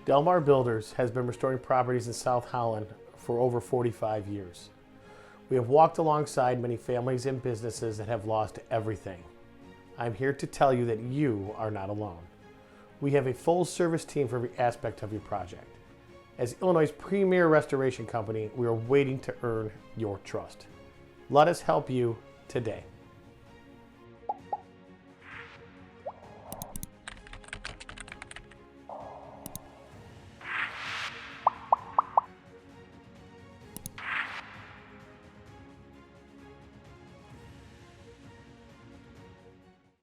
Delmar Builders has been restoring properties in South Holland for over 45 years. We have walked alongside many families and businesses that have lost everything. I'm here to tell you that you are not alone. We have a full service team for every aspect of your project. As Illinois' premier restoration company, we are waiting to earn your trust. Let us help you today.